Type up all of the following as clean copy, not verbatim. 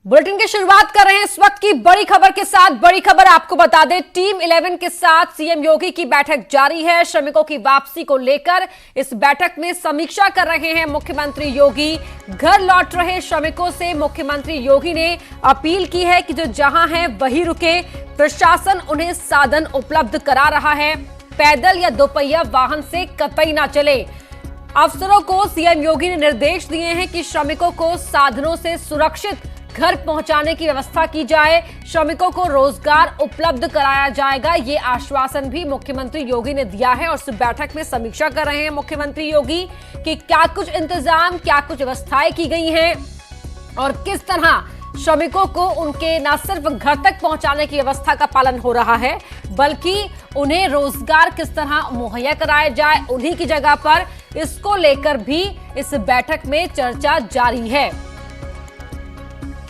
Bulletin की शुरुआत कर रहे हैं इस वक्त की बड़ी खबर के साथ। बड़ी खबर आपको बता दें, टीम 11 के साथ सीएम योगी की बैठक जारी है। श्रमिकों की वापसी को लेकर इस बैठक में समीक्षा कर रहे हैं मुख्यमंत्री योगी। घर लौट रहे श्रमिकों से मुख्यमंत्री योगी ने अपील की है कि जो जहां हैं वहीं रुके। प्रशासन उन्हें साधन उपलब्ध करा रहा है, पैदल या दोपहिया वाहन से कतई ना चले। अफसरों को सीएम योगी ने निर्देश दिए हैं कि श्रमिकों को साधनों से सुरक्षित घर पहुंचाने की व्यवस्था की जाए, श्रमिकों को रोजगार उपलब्ध कराया जाएगा। ये आश्वासन भी मुख्यमंत्री योगी ने दिया है और इस बैठक में समीक्षा कर रहे हैं मुख्यमंत्री योगी कि क्या कुछ इंतजाम, क्या कुछ व्यवस्थाएं की गई हैं और किस तरह श्रमिकों को उनके न सिर्फ घर तक पहुंचाने की व्यवस्था का पालन हो रहा है, बल्कि उन्हें रोजगार किस तरह मुहैया कराया जाए उन्हीं की जगह पर। इसको लेकर भी इस बैठक में चर्चा जारी है।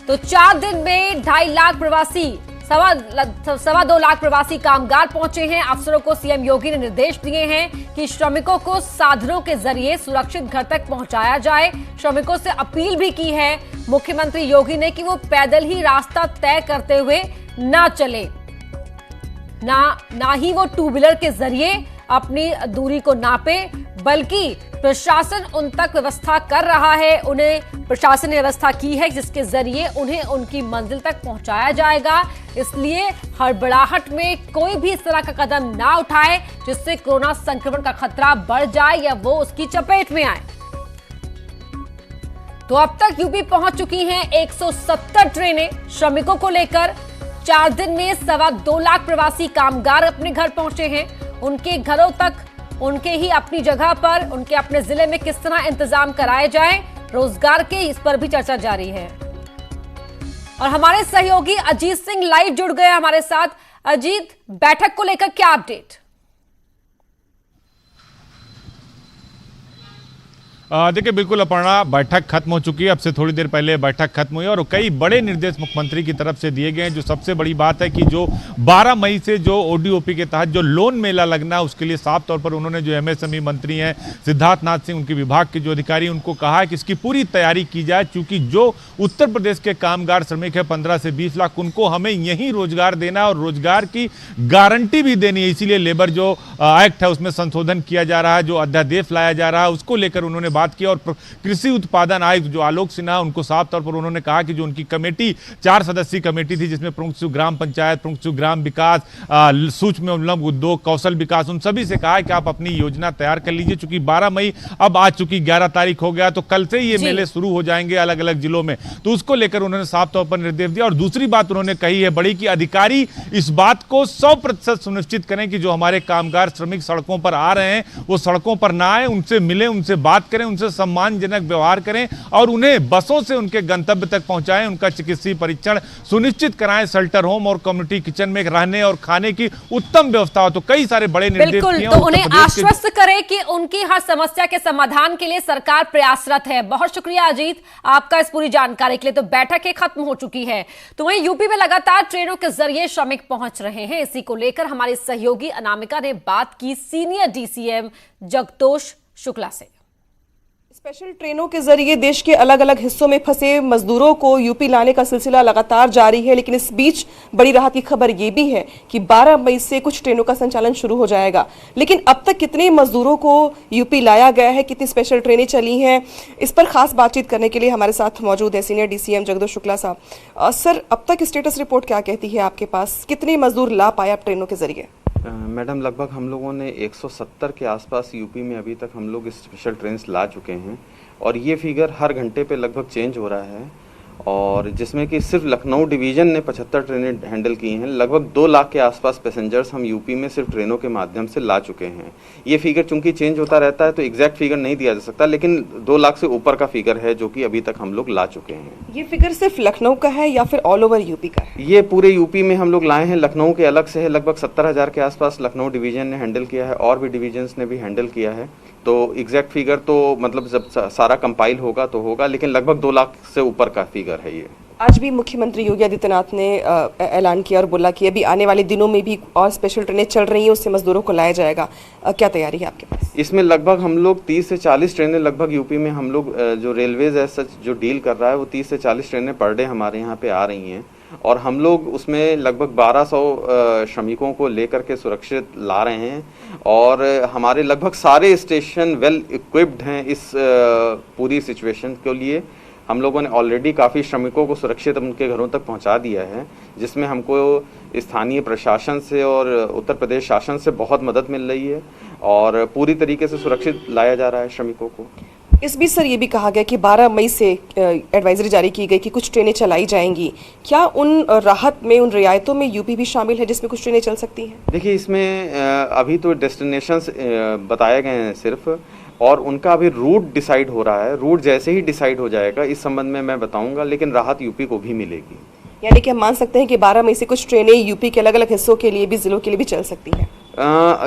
तो 4 दिन में 2.5 लाख प्रवासी, 2.25 लाख प्रवासी कामगार पहुंचे हैं। अफसरों को सीएम योगी ने निर्देश दिए हैं कि श्रमिकों को साधनों के जरिए सुरक्षित घर तक पहुंचाया जाए। श्रमिकों से अपील भी की है मुख्यमंत्री योगी ने कि वो पैदल ही रास्ता तय करते हुए ना चले, ना ही वो 2 व्हीलर के जरिए अपनी दूरी को नापे, बल्कि प्रशासन उन तक व्यवस्था कर रहा है। उन्हें प्रशासन ने व्यवस्था की है जिसके जरिए उन्हें उनकी मंजिल तक पहुंचाया जाएगा। इसलिए हड़बड़ाहट में कोई भी इस तरह का कदम ना उठाए जिससे कोरोना संक्रमण का खतरा बढ़ जाए या वो उसकी चपेट में आए। तो अब तक यूपी पहुंच चुकी हैं 170 ट्रेनें श्रमिकों को लेकर। 4 दिन में 2.25 लाख प्रवासी कामगार अपने घर पहुंचे हैं। उनके घरों तक, उनके ही अपनी जगह पर, उनके अपने जिले में किस तरह इंतजाम कराए जाए रोजगार के, इस पर भी चर्चा जारी है। और हमारे सहयोगी अजीत सिंह लाइव जुड़ गए हमारे साथ। अजीत, बैठक को लेकर क्या अपडेट? देखिए, बिल्कुल अपर्णा, बैठक खत्म हो चुकी है। अब से थोड़ी देर पहले बैठक खत्म हुई और कई बड़े निर्देश मुख्यमंत्री की तरफ से दिए गए हैं। जो सबसे बड़ी बात है कि जो 12 मई से जो ओडीओपी के तहत जो लोन मेला लगना है, उसके लिए साफ तौर पर उन्होंने जो एमएसएमई मंत्री हैं सिद्धार्थ नाथ सिंह, उनके विभाग के जो अधिकारी, उनको कहा है कि इसकी पूरी तैयारी की जाए। चूंकि जो उत्तर प्रदेश के कामगार श्रमिक है 15 से 20 लाख, उनको हमें यहीं रोजगार देना और रोजगार की गारंटी भी देनी है। इसीलिए लेबर जो एक्ट है उसमें संशोधन किया जा रहा है, जो अध्यादेश लाया जा रहा है, उसको लेकर उन्होंने बात की। और कृषि उत्पादन आयुक्त जो आलोक सिन्हा, उनको साफ तौर पर उन्होंने कहा कि जो उनकी कमेटी 4 सदस्यीय कमेटी थी, जिसमें प्रमुख सचिव ग्राम पंचायत, प्रमुख सचिव ग्राम विकास, सूक्ष्म एवं लघु उद्योग, कौशल विकास, उन सभी से कहा है कि आप अपनी योजना तैयार कर लीजिए। चूंकि 12 मई अब आ चुकी, 11 तारीख हो गया, तो कल से ही ये मेले शुरू हो जाएंगे अलग अलग जिलों में। तो उसको लेकर उन्होंने साफ तौर पर निर्देश दिया। और दूसरी बात उन्होंने कही है बड़ी, कि अधिकारी इस बात को 100% सुनिश्चित करें कि जो हमारे कामगार श्रमिक सड़कों पर आ रहे हैं वो सड़कों पर ना आए, उनसे मिलें, उनसे बात करें, उनसे सम्मानजनक व्यवहार करें और उन्हें बसों से उनके गंतव्य तक पहुंचाएं, उनका चिकित्सीय परीक्षण सुनिश्चित कराएं, शेल्टर होम और कम्युनिटी किचन में रहने और खाने की उत्तम व्यवस्था हो। तो कई सारे बड़े निर्देश दिए हैं। तो उन्हें आश्वस्त करें कि उनकी हर समस्या के समाधान के लिए सरकार प्रयासरत है। बहुत शुक्रिया अजीत आपका इस पूरी जानकारी के लिए। तो बैठकें खत्म हो चुकी है। तो वहीं यूपी में लगातार ट्रेनों के जरिए श्रमिक पहुंच रहे हैं। इसी को लेकर हमारी सहयोगी अनामिका ने बात की सीनियर डीसीएम जगतोष शुक्ला से। स्पेशल ट्रेनों के जरिए देश के अलग अलग हिस्सों में फंसे मजदूरों को यूपी लाने का सिलसिला लगातार जारी है। लेकिन इस बीच बड़ी राहत की खबर यह भी है कि 12 मई से कुछ ट्रेनों का संचालन शुरू हो जाएगा। लेकिन अब तक कितने मजदूरों को यूपी लाया गया है, कितनी स्पेशल ट्रेनें चली हैं, इस पर खास बातचीत करने के लिए हमारे साथ मौजूद है सीनियर डीसीएम जगतोष शुक्ला साहब। सर, अब तक स्टेटस रिपोर्ट क्या कहती है आपके पास? कितने मजदूर ला पाए आप ट्रेनों के जरिए? मैडम, लगभग हम लोगों ने 170 के आसपास यूपी में अभी तक हम लोग स्पेशल ट्रेन ला चुके हैं और ये फिगर हर घंटे पे लगभग चेंज हो रहा है। और जिसमें कि सिर्फ लखनऊ डिवीज़न ने 75 ट्रेनें हैंडल की हैं। लगभग 2 लाख के आसपास पैसेंजर्स हम यूपी में सिर्फ ट्रेनों के माध्यम से ला चुके हैं। ये फिगर चूंकि चेंज होता रहता है तो एग्जैक्ट फिगर नहीं दिया जा सकता, लेकिन 2 लाख से ऊपर का फिगर है जो कि अभी तक हम लोग ला चुके हैं। ये फिगर सिर्फ लखनऊ का है या फिर ऑल ओवर यूपी का है? ये पूरे यूपी में हम लोग लाए हैं। लखनऊ के अलग से है, लगभग 70,000 के आसपास लखनऊ डिवीजन ने हैंडल किया है और भी डिवीजन्स ने भी हैंडल किया है। तो एग्जैक्ट फिगर तो मतलब जब सारा कंपाइल होगा तो होगा, लेकिन लगभग 2 लाख से ऊपर का फिगर है ये। आज भी मुख्यमंत्री योगी आदित्यनाथ ने ऐलान किया और बोला कि अभी आने वाले दिनों में भी और स्पेशल ट्रेनें चल रही हैं, उससे मजदूरों को लाया जाएगा। क्या तैयारी है आपके पास? इसमें लगभग हम लोग 30 से 40 ट्रेनें लगभग यूपी में हम लोग जो रेलवेज है सच जो डील कर रहा है वो 30 से 40 ट्रेनें पर डे हमारे यहाँ पे आ रही हैं और हम लोग उसमें लगभग 1200 श्रमिकों को लेकर के सुरक्षित ला रहे हैं और हमारे लगभग सारे स्टेशन वेल इक्विप्ड हैं इस पूरी सिचुएशन के लिए। हम लोगों ने ऑलरेडी काफ़ी श्रमिकों को सुरक्षित उनके घरों तक पहुंचा दिया है, जिसमें हमको स्थानीय प्रशासन से और उत्तर प्रदेश शासन से बहुत मदद मिल रही है और पूरी तरीके से सुरक्षित लाया जा रहा है श्रमिकों को। इस बीच सर ये भी कहा गया कि 12 मई से एडवाइजरी जारी की गई कि कुछ ट्रेनें चलाई जाएंगी। क्या उन राहत में, उन रियायतों में यूपी भी शामिल है जिसमें कुछ ट्रेनें चल सकती हैं? देखिए इसमें अभी तो डेस्टिनेशंस बताए गए हैं सिर्फ और उनका अभी रूट डिसाइड हो रहा है। रूट जैसे ही डिसाइड हो जाएगा इस संबंध में मैं बताऊंगा, लेकिन राहत यूपी को भी मिलेगी। यानी कि हम मान सकते हैं कि 12 मई से कुछ ट्रेनें यूपी के अलग अलग हिस्सों के लिए भी, जिलों के लिए भी चल सकती हैं।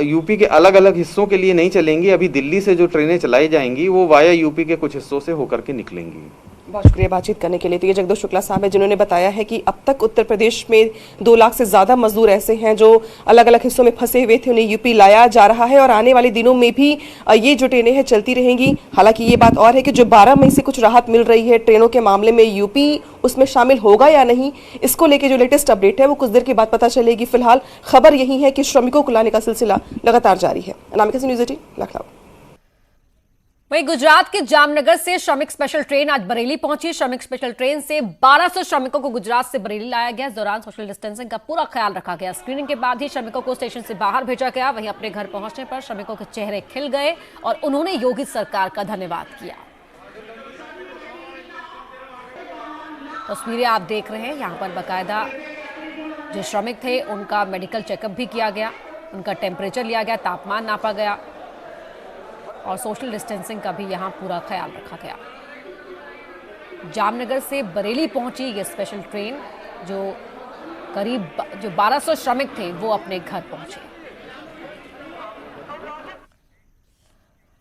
यूपी के अलग अलग हिस्सों के लिए नहीं चलेंगी। अभी दिल्ली से जो ट्रेनें चलाई जाएंगी वो वाया यूपी के कुछ हिस्सों से होकर के निकलेंगी। बहुत शुक्रिया बातचीत करने के लिए। तो ये जगदोष शुक्ला साहब है जिन्होंने बताया है कि अब तक उत्तर प्रदेश में 2 लाख से ज्यादा मजदूर ऐसे हैं जो अलग अलग हिस्सों में फंसे हुए थे, उन्हें यूपी लाया जा रहा है और आने वाले दिनों में भी ये जो ट्रेनें हैं चलती रहेंगी। हालांकि ये बात और है कि जो 12 मई से कुछ राहत मिल रही है ट्रेनों के मामले में, यूपी उसमें शामिल होगा या नहीं, इसको लेकर जो लेटेस्ट अपडेट है वो कुछ देर के बाद पता चलेगी। फिलहाल खबर यही है कि श्रमिकों को लाने का सिलसिला लगातार जारी है। अनामिका सिंह, न्यूज़ 18 लखनऊ। वहीं गुजरात के जामनगर से श्रमिक स्पेशल ट्रेन आज बरेली पहुंची। श्रमिक स्पेशल ट्रेन से 1200 श्रमिकों को गुजरात से बरेली लाया गया। इस दौरान सोशल डिस्टेंसिंग का पूरा ख्याल रखा गया। स्क्रीनिंग के बाद ही श्रमिकों को स्टेशन से बाहर भेजा गया। वहीं अपने घर पहुंचने पर श्रमिकों के चेहरे खिल गए और उन्होंने योगी सरकार का धन्यवाद किया। तस्वीरें आप देख रहे हैं, यहाँ पर बाकायदा जो श्रमिक थे उनका मेडिकल चेकअप भी किया गया, उनका टेम्परेचर लिया गया, तापमान नापा गया और सोशल डिस्टेंसिंग का भी यहां पूरा ख्याल रखा गया। जामनगर से बरेली पहुंची ये स्पेशल ट्रेन, जो करीब 1200 श्रमिक थे वो अपने घर पहुंचे।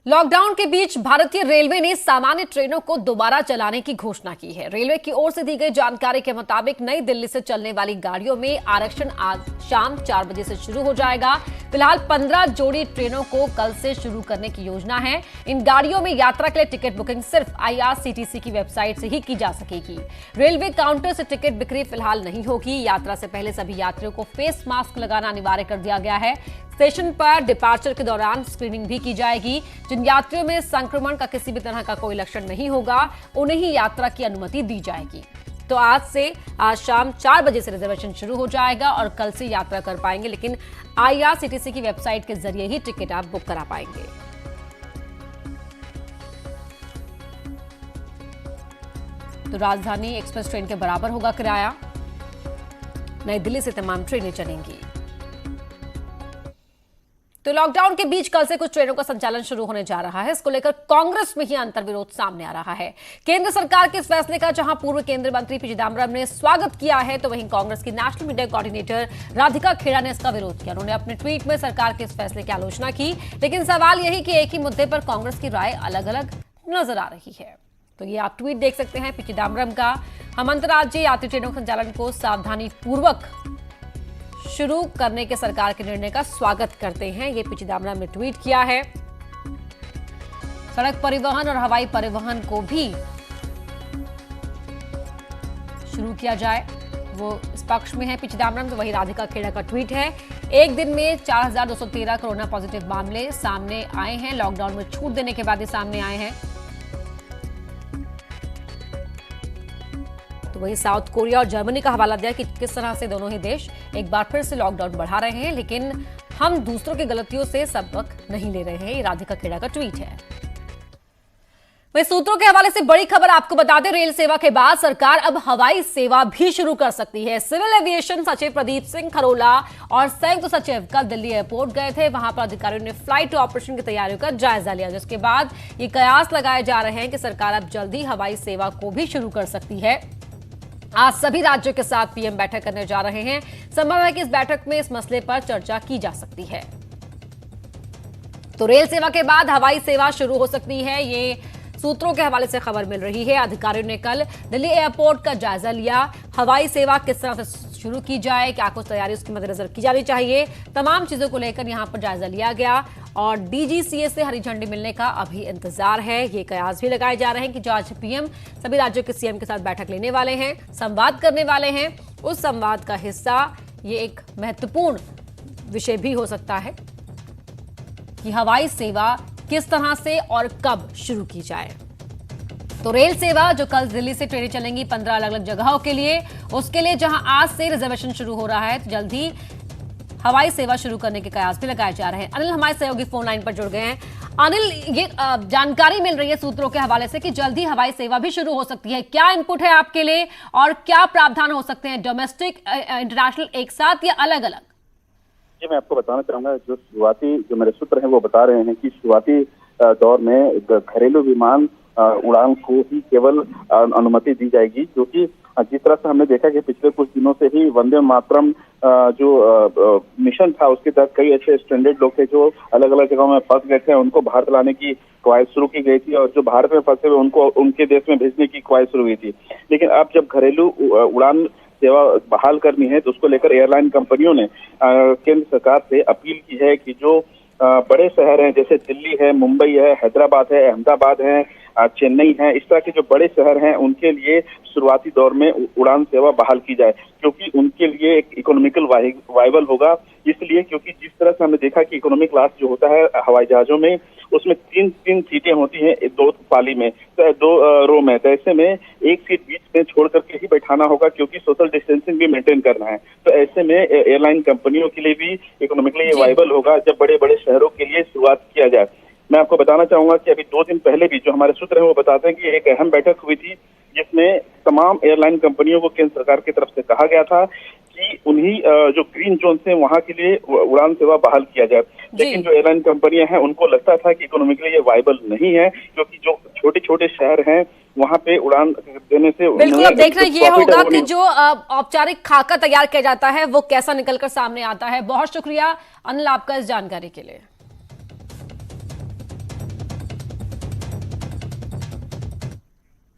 लॉकडाउन के बीच भारतीय रेलवे ने सामान्य ट्रेनों को दोबारा चलाने की घोषणा की है। रेलवे की ओर से दी गई जानकारी के मुताबिक नई दिल्ली से चलने वाली गाड़ियों में आरक्षण आज शाम 4 बजे से शुरू हो जाएगा। फिलहाल 15 जोड़ी ट्रेनों को कल से शुरू करने की योजना है। इन गाड़ियों में यात्रा के लिए टिकट बुकिंग सिर्फ IRCTC की वेबसाइट से ही की जा सकेगी। रेलवे काउंटर से टिकट बिक्री फिलहाल नहीं होगी। यात्रा से पहले सभी यात्रियों को फेस मास्क लगाना अनिवार्य कर दिया गया है। स्टेशन पर डिपार्चर के दौरान स्क्रीनिंग भी की जाएगी। जिन यात्रियों में संक्रमण का किसी भी तरह का कोई लक्षण नहीं होगा उन्हें ही यात्रा की अनुमति दी जाएगी। तो आज शाम 4 बजे से रिजर्वेशन शुरू हो जाएगा और कल से यात्रा कर पाएंगे, लेकिन IRCTC की वेबसाइट के जरिए ही टिकट आप बुक करा पाएंगे। तो राजधानी एक्सप्रेस ट्रेन के बराबर होगा किराया। नई दिल्ली से तमाम ट्रेनें चलेंगी। तो लॉकडाउन के बीच कल से कुछ ट्रेनों का संचालन शुरू होने जा रहा है। इसको लेकर कांग्रेस में ही अंतर्विरोध सामने आ रहा है। केंद्र सरकार के इस फैसले का जहां पूर्व केंद्रीय मंत्री पी चिदंबरम ने स्वागत किया है, तो वहीं कांग्रेस की national media coordinator Radhika Khera ने इसका विरोध किया। उन्होंने अपने ट्वीट में सरकार के इस फैसले की आलोचना की, लेकिन सवाल यही कि एक ही मुद्दे पर कांग्रेस की राय अलग अलग नजर आ रही है। तो ये आप ट्वीट देख सकते हैं पी चिदंबरम का। हम अंतर्राज्यीय यात्री ट्रेनों के संचालन को सावधानी पूर्वक शुरू करने के सरकार के निर्णय का स्वागत करते हैं, ये पी चिदंबरम ने ट्वीट किया है। सड़क परिवहन और हवाई परिवहन को भी शुरू किया जाए, वो इस पक्ष में है पी चिदंबरम। तो वही राधिका खेड़ा का ट्वीट है। एक दिन में 4213 कोरोना पॉजिटिव मामले सामने आए हैं। लॉकडाउन में छूट देने के बाद ये सामने आए हैं। तो वही साउथ कोरिया और जर्मनी का हवाला दिया कि किस तरह से दोनों ही देश एक बार फिर से लॉकडाउन बढ़ा रहे हैं, लेकिन हम दूसरों की गलतियों से सबक नहीं ले रहे हैं। ये राधिका खेड़ा का ट्वीट है। वहीं सूत्रों के हवाले से बड़ी खबर आपको बता दें, रेल सेवा के बाद सरकार अब हवाई सेवा भी शुरू कर सकती है। सिविल एविएशन सचिव प्रदीप सिंह खरोला और संयुक्त सचिव कल दिल्ली एयरपोर्ट गए थे। वहां पर अधिकारियों ने फ्लाइट ऑपरेशन की तैयारियों का जायजा लिया, जिसके बाद ये कयास लगाए जा रहे हैं कि सरकार अब जल्दी हवाई सेवा को भी शुरू कर सकती है। आज सभी राज्यों के साथ पीएम बैठक करने जा रहे हैं। संभव है कि इस बैठक में इस मसले पर चर्चा की जा सकती है। तो रेल सेवा के बाद हवाई सेवा शुरू हो सकती है, ये सूत्रों के हवाले से खबर मिल रही है, अधिकारियों ने कल दिल्ली एयरपोर्ट का जायजा लिया। हवाई सेवा किस तरह से शुरू की जाए, क्या कुछ तैयारी उसके मद्देनजर की जानी चाहिए, तमाम चीजों को लेकर यहां पर जायजा लिया गया और डीजीसीए से हरी झंडी मिलने का अभी इंतजार है। ये कयास भी लगाए जा रहे हैं कि जो आज पीएम सभी राज्यों के सीएम के साथ बैठक लेने वाले हैं, संवाद करने वाले हैं, उस संवाद का हिस्सा ये एक महत्वपूर्ण विषय भी हो सकता है कि हवाई सेवा किस तरह से और कब शुरू की जाए। तो रेल सेवा जो कल दिल्ली से ट्रेनें चलेंगी 15 अलग अलग जगहों के लिए, उसके लिए जहां आज से रिजर्वेशन शुरू हो रहा है, तो जल्द ही हवाई सेवा शुरू करने के कयास भी लगाए जा रहे हैं। अनिल हमारे सहयोगी फोन लाइन पर जुड़ गए हैं। अनिल, ये जानकारी मिल रही है सूत्रों के हवाले से कि जल्द ही हवाई सेवा भी शुरू हो सकती है। क्या इनपुट है आपके लिए और क्या प्रावधान हो सकते हैं, डोमेस्टिक इंटरनेशनल एक साथ या अलग अलग? जी, मैं आपको बताना चाहूंगा, जो मेरे सूत्र हैं वो बता रहे हैं कि शुरुआती दौर में घरेलू विमान उड़ान को ही केवल अनुमति दी जाएगी, क्योंकि जिस तरह से हमने देखा कि पिछले कुछ दिनों से ही वंदे मातरम जो मिशन था उसके तहत कई ऐसे स्ट्रेंडेड लोग थे जो अलग अलग जगहों में फंस गए थे, उनको भारत लाने की ख्वाहिश शुरू की गई थी और जो भारत में फंसे हुए उनको उनके देश में भेजने की ख्वाहिश शुरू हुई थी। लेकिन अब जब घरेलू उड़ान सेवा बहाल करनी है तो उसको लेकर एयरलाइन कंपनियों ने केंद्र सरकार से अपील की है कि जो बड़े शहर हैं जैसे दिल्ली है, मुंबई है, हैदराबाद है, अहमदाबाद है, चेन्नई है, इस तरह के जो बड़े शहर हैं उनके लिए शुरुआती दौर में उड़ान सेवा बहाल की जाए, क्योंकि उनके लिए एक इकोनॉमिकल वाइबल होगा। इसलिए क्योंकि जिस तरह से हमने देखा कि इकोनॉमी क्लास जो होता है हवाई जहाजों में, उसमें तीन सीटें होती हैं, दो पाली में, दो रो में, तो ऐसे में एक सीट बीच में छोड़ करके ही बैठाना होगा, क्योंकि सोशल डिस्टेंसिंग भी मेंटेन करना है। तो ऐसे में एयरलाइन कंपनियों के लिए भी इकोनॉमिकली वाइबल होगा जब बड़े बड़े शहरों के लिए शुरुआत किया जाए। मैं आपको बताना चाहूंगा कि अभी 2 दिन पहले भी जो हमारे सूत्र हैं वो बताते हैं कि एक अहम बैठक हुई थी जिसमें तमाम एयरलाइन कंपनियों को केंद्र सरकार की तरफ से कहा गया था कि उन्हीं जो ग्रीन जोन है वहां के लिए उड़ान सेवा बहाल किया जाए। लेकिन जो एयरलाइन कंपनियां हैं उनको लगता था कि इकोनॉमिकली ये वाइबल नहीं है, क्योंकि जो छोटे छोटे शहर हैं वहां पे उड़ान देने से बिल्कुल। अब देखना ये होगा कि जो औपचारिक खाका तैयार किया जाता है वो कैसा निकलकर सामने आता है। बहुत शुक्रिया अनिल आपका इस जानकारी के लिए।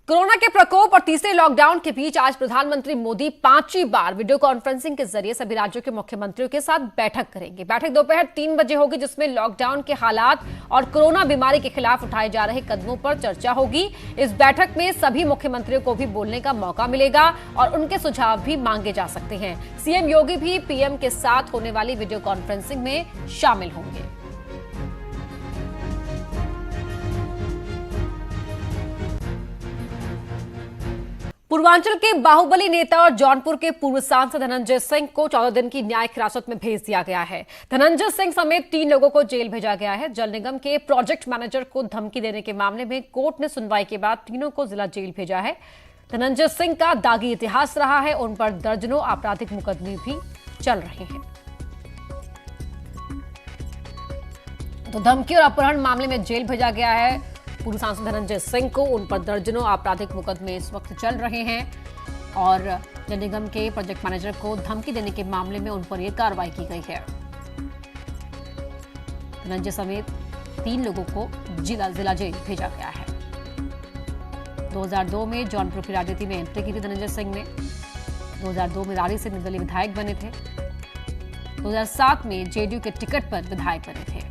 कोरोना के प्रकोप और तीसरे लॉकडाउन के बीच आज प्रधानमंत्री मोदी 5वीं बार वीडियो कॉन्फ्रेंसिंग के जरिए सभी राज्यों के मुख्यमंत्रियों के साथ बैठक करेंगे। बैठक दोपहर 3 बजे होगी, जिसमें लॉकडाउन के हालात और कोरोना बीमारी के खिलाफ उठाए जा रहे कदमों पर चर्चा होगी। इस बैठक में सभी मुख्यमंत्रियों को भी बोलने का मौका मिलेगा और उनके सुझाव भी मांगे जा सकते हैं। सीएम योगी भी पीएम के साथ होने वाली वीडियो कॉन्फ्रेंसिंग में शामिल होंगे। पूर्वांचल के बाहुबली नेता और जौनपुर के पूर्व सांसद धनंजय सिंह को 14 दिन की न्यायिक हिरासत में भेज दिया गया है। धनंजय सिंह समेत 3 लोगों को जेल भेजा गया है। जल निगम के प्रोजेक्ट मैनेजर को धमकी देने के मामले में कोर्ट ने सुनवाई के बाद तीनों को जिला जेल भेजा है। धनंजय सिंह का दागी इतिहास रहा है, उन पर दर्जनों आपराधिक मुकदमे भी चल रहे हैं। तो धमकी और अपहरण मामले में जेल भेजा गया है पूर्व सांसद धनंजय सिंह को। उन पर दर्जनों आपराधिक मुकदमे इस वक्त चल रहे हैं और जल निगम के प्रोजेक्ट मैनेजर को धमकी देने के मामले में उन पर यह कार्रवाई की गई है। धनंजय समेत 3 लोगों को जिला जेल भेजा गया है। 2002 में जौनपुर की राजनीति में एंट्री की थी धनंजय सिंह ने। 2002 में रारी से निर्दलीय विधायक बने थे। 2007 में जेडीयू के टिकट पर विधायक बने थे।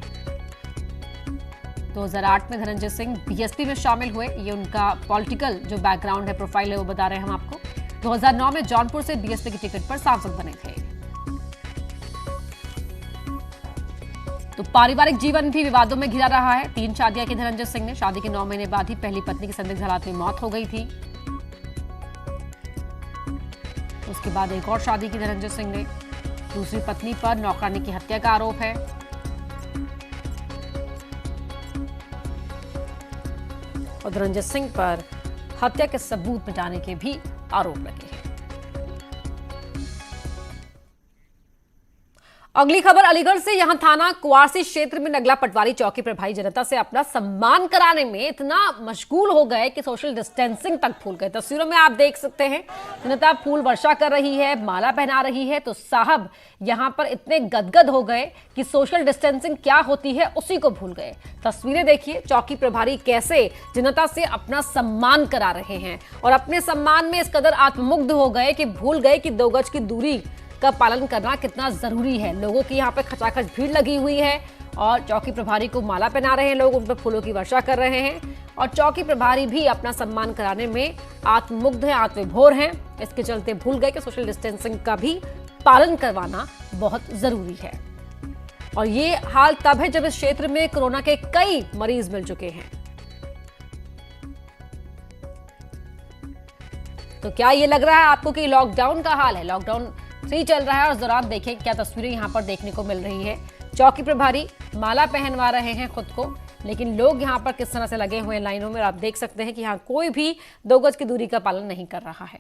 2008 में धनंजय सिंह बीएसपी में शामिल हुए। ये उनका पॉलिटिकल जो बैकग्राउंड है, प्रोफाइल है, वो बता रहे हैं हम आपको। 2009 में जौनपुर से बीएसपी की टिकट पर सांसद बने थे। तो पारिवारिक जीवन भी विवादों में घिरा रहा है। 3 शादियां की धनंजय सिंह ने। शादी के 9 महीने बाद ही पहली पत्नी की संदिग्ध हालात में मौत हो गई थी। उसके बाद एक और शादी की धनंजय सिंह ने। दूसरी पत्नी पर नौकरानी की हत्या का आरोप है। और धनंजय सिंह पर हत्या के सबूत मिटाने के भी आरोप लगे हैं। अगली खबर अलीगढ़ से। यहां थाना कुआरसी क्षेत्र में नगला पटवारी चौकी प्रभारी जनता से अपना सम्मान कराने में इतना मशगूल हो गए कि सोशल डिस्टेंसिंग तक भूल गए। तस्वीरों में आप देख सकते हैं जनता फूल वर्षा कर रही है, माला पहना रही है, तो साहब यहां पर इतने गदगद हो गए कि सोशल डिस्टेंसिंग क्या होती है उसी को भूल गए। तस्वीरें देखिए, चौकी प्रभारी कैसे जनता से अपना सम्मान करा रहे हैं और अपने सम्मान में इस कदर आत्ममुग्ध हो गए कि भूल गए कि 2 गज की दूरी का पालन करना कितना जरूरी है। लोगों की यहाँ पे खचाखच भीड़ लगी हुई है और चौकी प्रभारी को माला पहना रहे हैं लोग, उन पर फूलों की वर्षा कर रहे हैं और चौकी प्रभारी भी अपना सम्मान कराने में आत्ममुग्ध है, आत्मविभोर हैं। इसके चलते भूल गए कि सोशल डिस्टेंसिंग का भी पालन करवाना बहुत जरूरी है। और ये हाल तब है जब इस क्षेत्र में कोरोना के कई मरीज मिल चुके हैं। तो क्या ये लग रहा है आपको कि लॉकडाउन का हाल है? लॉकडाउन 3 चल रहा है और इस दौरान देखें क्या तस्वीरें यहां पर देखने को मिल रही है। चौकी प्रभारी माला पहनवा रहे हैं खुद को, लेकिन लोग यहां पर किस तरह से लगे हुए हैं लाइनों में। आप देख सकते हैं कि यहां कोई भी 2 गज की दूरी का पालन नहीं कर रहा है।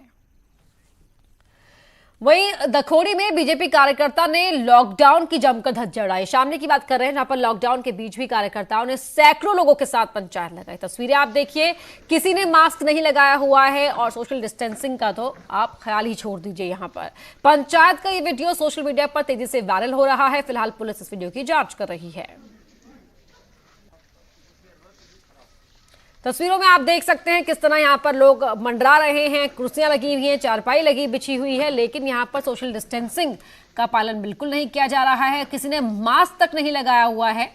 वहीं दखोड़ी में बीजेपी कार्यकर्ता ने लॉकडाउन की जमकर धज्जड़ उड़ाई। सामने की बात कर रहे हैं जहां पर लॉकडाउन के बीच भी कार्यकर्ताओं ने सैकड़ों लोगों के साथ पंचायत लगाई। तस्वीरें आप देखिए, किसी ने मास्क नहीं लगाया हुआ है और सोशल डिस्टेंसिंग का तो आप ख्याल ही छोड़ दीजिए। यहां पर पंचायत का ये वीडियो सोशल मीडिया पर तेजी से वायरल हो रहा है। फिलहाल पुलिस इस वीडियो की जांच कर रही है। तस्वीरों में आप देख सकते हैं किस तरह यहाँ पर लोग मंडरा रहे हैं, कुर्सियां लगी हुई हैं, चारपाई लगी बिछी हुई है, लेकिन यहाँ पर सोशल डिस्टेंसिंग का पालन बिल्कुल नहीं किया जा रहा है। किसी ने मास्क तक नहीं लगाया हुआ है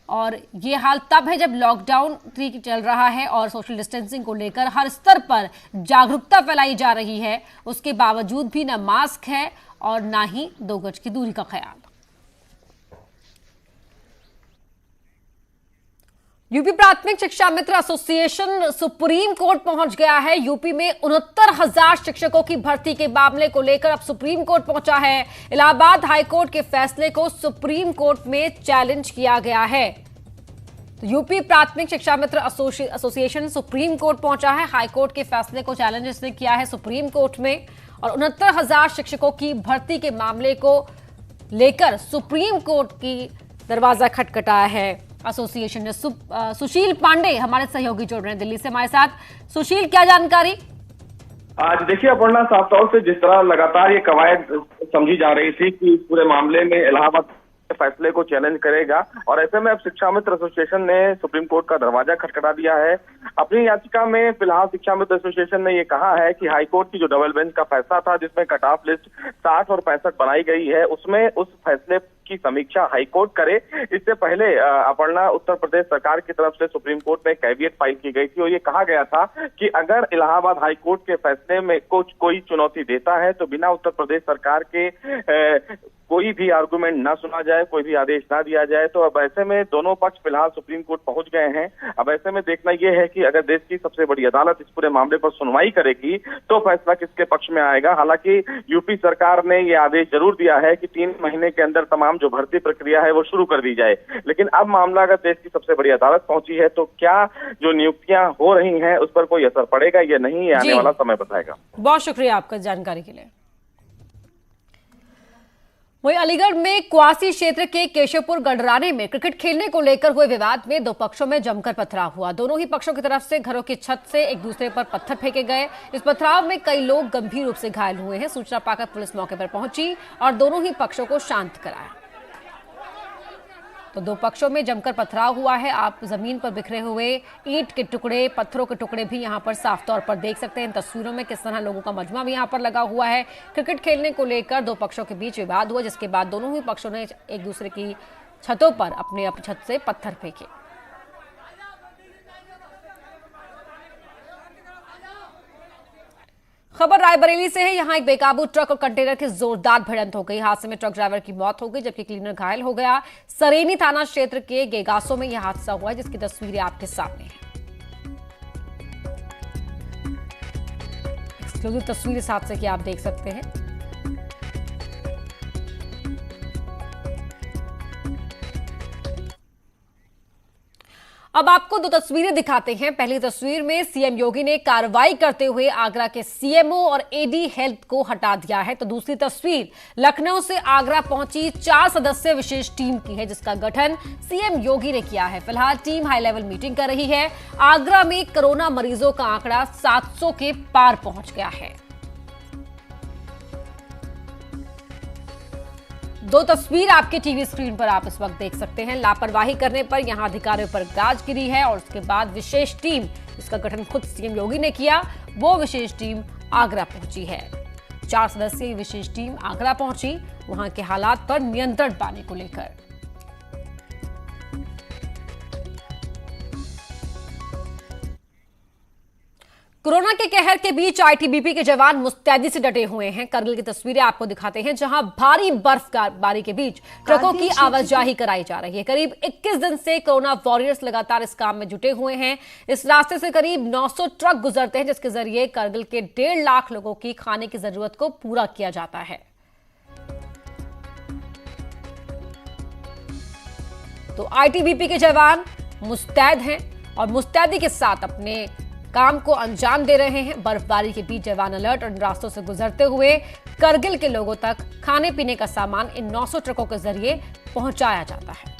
और ये हाल तब है जब लॉकडाउन 3 चल रहा है और सोशल डिस्टेंसिंग को लेकर हर स्तर पर जागरूकता फैलाई जा रही है। उसके बावजूद भी ना मास्क है और ना ही 2 गज की दूरी का ख्याल। यूपी प्राथमिक शिक्षा मित्र एसोसिएशन सुप्रीम कोर्ट पहुंच गया है। यूपी में 69,000 शिक्षकों की भर्ती के मामले को लेकर अब सुप्रीम कोर्ट पहुंचा है। इलाहाबाद हाईकोर्ट के फैसले को सुप्रीम कोर्ट में चैलेंज किया गया है। तो यूपी प्राथमिक शिक्षा मित्र एसोसिएशन सुप्रीम कोर्ट पहुंचा है। हाईकोर्ट के फैसले को चैलेंज इसने किया है सुप्रीम कोर्ट में और 69,000 शिक्षकों की भर्ती के मामले को लेकर सुप्रीम कोर्ट की दरवाजा खटखटाया है एसोसिएशन ने। सुशील पांडे हमारे सहयोगी जुड़ रहे हैं दिल्ली से हमारे साथ। सुशील, क्या जानकारी? आज देखिए अपर्णा, साफ तौर से जिस तरह लगातार ये कवायद समझी जा रही थी कि इस पूरे मामले में इलाहाबाद फैसले को चैलेंज करेगा और ऐसे में अब शिक्षा मित्र एसोसिएशन ने सुप्रीम कोर्ट का दरवाजा खटखटा दिया है। अपनी याचिका में फिलहाल शिक्षा मित्र एसोसिएशन ने ये कहा है कि हाईकोर्ट की जो डबल बेंच का फैसला था जिसमें कट ऑफ लिस्ट 60 और 65 बनाई गई है, उसमें उस फैसले की समीक्षा हाईकोर्ट करे। इससे पहले अपर्णा, उत्तर प्रदेश सरकार की तरफ से सुप्रीम कोर्ट में कैवियट फाइल की गई थी और ये कहा गया था कि अगर इलाहाबाद हाईकोर्ट के फैसले में कोई चुनौती देता है तो बिना उत्तर प्रदेश सरकार के कोई भी आर्गुमेंट ना सुना जाए, कोई भी आदेश ना दिया जाए। तो अब ऐसे में दोनों पक्ष फिलहाल सुप्रीम कोर्ट पहुंच गए हैं। अब ऐसे में देखना यह है कि अगर देश की सबसे बड़ी अदालत इस पूरे मामले पर सुनवाई करेगी तो फैसला किसके पक्ष में आएगा। हालांकि यूपी सरकार ने यह आदेश जरूर दिया है कि 3 महीने के अंदर तमाम जो भर्ती प्रक्रिया है वो शुरू कर दी जाए, लेकिन अब मामला अगर देश की सबसे बड़ी अदालत पहुंची है तो क्या जो नियुक्तियां हो रही हैं उस पर कोई असर पड़ेगा या नहीं, ये आने वाला समय बताएगा। बहुत शुक्रिया आपका जानकारी के लिए। वहीं अलीगढ़ में क्वासी क्षेत्र के केशवपुर गडराने में क्रिकेट खेलने को लेकर हुए विवाद में 2 पक्षों में जमकर पथराव हुआ। दोनों ही पक्षों की तरफ से घरों की छत से एक दूसरे पर पत्थर फेंके गए। इस पथराव में कई लोग गंभीर रूप से घायल हुए हैं। सूचना पाकर पुलिस मौके पर पहुंची और दोनों ही पक्षों को शांत कराया। तो 2 पक्षों में जमकर पथराव हुआ है। आप जमीन पर बिखरे हुए ईंट के टुकड़े, पत्थरों के टुकड़े भी यहां पर साफ तौर पर देख सकते हैं। इन तस्वीरों में किस तरह लोगों का मजमा भी यहां पर लगा हुआ है। क्रिकेट खेलने को लेकर 2 पक्षों के बीच विवाद हुआ, जिसके बाद दोनों ही पक्षों ने एक दूसरे की छतों पर अपने छत से पत्थर फेंके। खबर रायबरेली से है। यहां एक बेकाबू ट्रक और कंटेनर की जोरदार भिड़ंत हो गई। हादसे में ट्रक ड्राइवर की मौत हो गई जबकि क्लीनर घायल हो गया। सरेनी थाना क्षेत्र के गेगासो में यह हादसा हुआ है, जिसकी तस्वीरें आपके सामने हैं। एक्सक्लूसिव तस्वीर इस हादसे की आप देख सकते हैं। अब आपको दो तस्वीरें दिखाते हैं। पहली तस्वीर में सीएम योगी ने कार्रवाई करते हुए आगरा के सीएमओ और एडी हेल्थ को हटा दिया है, तो दूसरी तस्वीर लखनऊ से आगरा पहुंची 4 सदस्यीय विशेष टीम की है, जिसका गठन सीएम योगी ने किया है। फिलहाल टीम हाई लेवल मीटिंग कर रही है। आगरा में कोरोना मरीजों का आंकड़ा 700 के पार पहुंच गया है। दो तस्वीर आपके टीवी स्क्रीन पर आप इस वक्त देख सकते हैं। लापरवाही करने पर यहां अधिकारियों पर गाज गिरी है और उसके बाद विशेष टीम, इसका गठन खुद सीएम योगी ने किया, वो विशेष टीम आगरा पहुंची है। 4 सदस्यीय विशेष टीम आगरा पहुंची वहां के हालात पर नियंत्रण पाने को लेकर। कोरोना के कहर के बीच आईटीबीपी के जवान मुस्तैदी से डटे हुए हैं। करगिल की तस्वीरें आपको दिखाते हैं, जहां भारी बर्फबारी के बीच ट्रकों की आवाजाही कराई जा रही है। करीब 21 दिन से कोरोना वॉरियर्स लगातार इस काम में जुटे हुए हैं। इस रास्ते से करीब 900 ट्रक गुजरते हैं, जिसके जरिए करगिल के 1.5 लाख लोगों की खाने की जरूरत को पूरा किया जाता है। तो आईटीबीपी के जवान मुस्तैद हैं और मुस्तैदी के साथ अपने काम को अंजाम दे रहे हैं। बर्फबारी के बीच जवान अलर्ट और इन रास्तों से गुजरते हुए करगिल के लोगों तक खाने पीने का सामान इन 900 ट्रकों के जरिए पहुंचाया जाता है।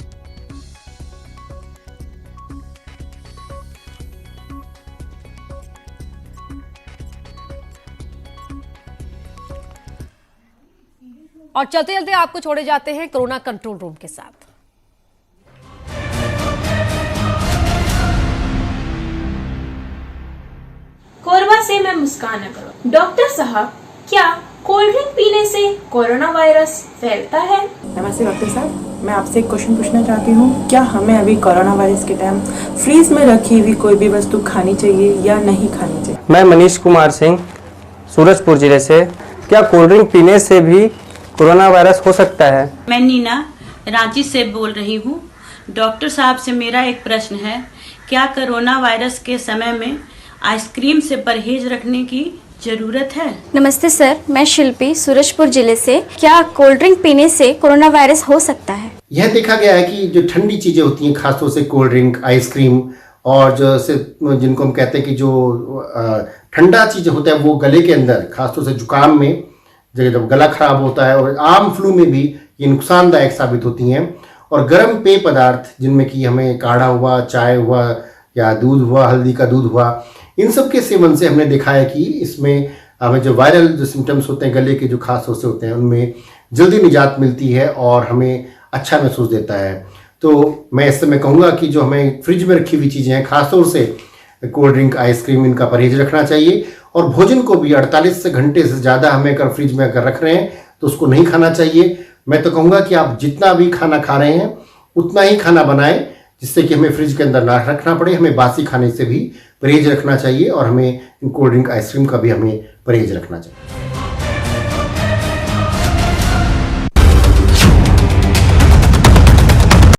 और चलते चलते आपको छोड़े जाते हैं कोरोना कंट्रोल रूम के साथ। कोरबा से मैं मुस्कान अग्रवाल। डॉक्टर साहब, क्या कोल्ड ड्रिंक पीने से कोरोना वायरस फैलता है? नमस्ते डॉक्टर साहब, मैं आपसे एक क्वेश्चन पूछना चाहती हूँ। क्या हमें अभी कोरोना वायरस के टाइम फ्रीज में रखी हुई कोई भी वस्तु खानी चाहिए या नहीं खानी चाहिए? मैं मनीष कुमार सिंह, सूरजपुर जिले से। क्या कोल्ड ड्रिंक पीने से भी कोरोना वायरस हो सकता है? मैं नीना रांची से बोल रही हूँ। डॉक्टर साहब से मेरा एक प्रश्न है, क्या कोरोना वायरस के समय में आइसक्रीम से परहेज रखने की जरूरत है? नमस्ते सर, मैं शिल्पी सूरजपुर जिले से। क्या कोल्ड ड्रिंक पीने से कोरोना वायरस हो सकता है? यह देखा गया है कि जो ठंडी चीजें होती हैं, खासतौर से कोल्ड ड्रिंक, आइसक्रीम और जिनको हम कहते हैं कि जो ठंडा चीजें होता है, वो गले के अंदर, खासतौर से जुकाम में जब गला खराब होता है और आम फ्लू में भी ये नुकसानदायक साबित होती हैं। और गर्म पेय पदार्थ जिनमें कि हमें काढ़ा हुआ, चाय हुआ या दूध हुआ, हल्दी का दूध हुआ, इन सब के सेवन से हमने देखा है कि इसमें हमें जो वायरल जो सिम्टम्स होते हैं गले के, जो खास तौर से होते हैं, उनमें जल्दी निजात मिलती है और हमें अच्छा महसूस देता है। तो मैं इस समय कहूँगा कि जो हमें फ्रिज में रखी हुई चीज़ें हैं, खासतौर से कोल्ड ड्रिंक, आइसक्रीम, इनका परहेज रखना चाहिए। और भोजन को भी 48 घंटे से ज़्यादा हमें अगर फ्रिज में अगर रख रहे हैं तो उसको नहीं खाना चाहिए। मैं तो कहूँगा कि आप जितना भी खाना खा रहे हैं उतना ही खाना बनाएं, जिससे कि हमें फ्रिज के अंदर ना रखना पड़े। हमें बासी खाने से भी परहेज रखना चाहिए और हमें कोल्ड ड्रिंक, आइसक्रीम का भी हमें परहेज रखना चाहिए।